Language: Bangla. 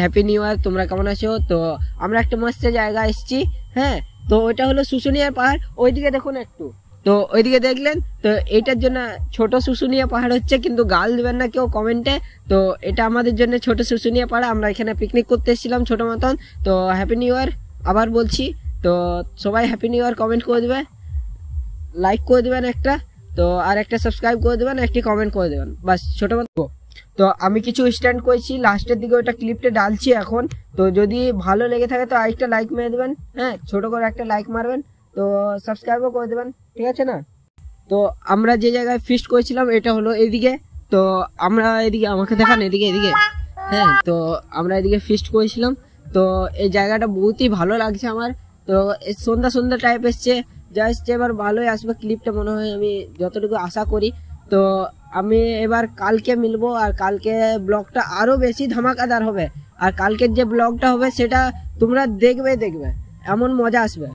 Happy new year. তোমরা কেমন আছো? তো আমরা একটা মস্ত জায়গা এসেছি, হ্যাঁ। তো ওইটা হলো শুশুনিয়া পাহাড়, ওইদিকে দেখুন একটু। তো ওইদিকে দেখলেন তো এইটার জন্য ছোট শুশুনিয়া পাহাড় হচ্ছে, কিন্তু গাল দেবেন না কেউ কমেন্টে। তো এটা আমাদের জন্য ছোট শুশুনিয়া পাহাড়, আমরা এখানে পিকনিক করতে এসেছিলাম ছোট মতন। তো হ্যাপি নিউ ইয়ার আবার বলছি। তো সবাই হ্যাপি নিউ ইয়ার কমেন্ট করে দেবেন, লাইক করে দেবেন একটা, তো আর একটা সাবস্ক্রাইব করে দেবেন, একটি কমেন্ট করে দেবেন, বাস ছোট মতো। তো আমি কিছু স্ট্যান্ড করেছি লাস্টের দিকে, ওইটা ক্লিপটা ডালছি এখন। তো যদি ভালো লেগে থাকে তো আরেকটা লাইক মেরে দেবেন, হ্যাঁ, ছোট করে একটা লাইক মারবেন, তো সাবস্ক্রাইবও করে দেবেন, ঠিক আছে না? তো আমরা যে জায়গায় ফিস্ট করেছিলাম এটা হলো এদিকে। তো আমরা এদিকে, আমাকে দেখান এদিকে এদিকে, হ্যাঁ। তো আমরা এদিকে ফিস্ট করেছিলাম। তো এই জায়গাটা বহুতই ভালো লাগছে আমার। তো সন্ধ্যা সন্ধ্যা টাইপ এসছে, যা এসছে এবার ভালোই আসবে ক্লিপটা মনে হয়, আমি যতটুকু আশা করি। তো আমি এবার কালকে মিলবো, আর কালকে ব্লগটা আরো বেশি ধামাকাদার হবে। আর কালকের যে ব্লগটা হবে সেটা তোমরা দেখবে, এমন মজা আসবে।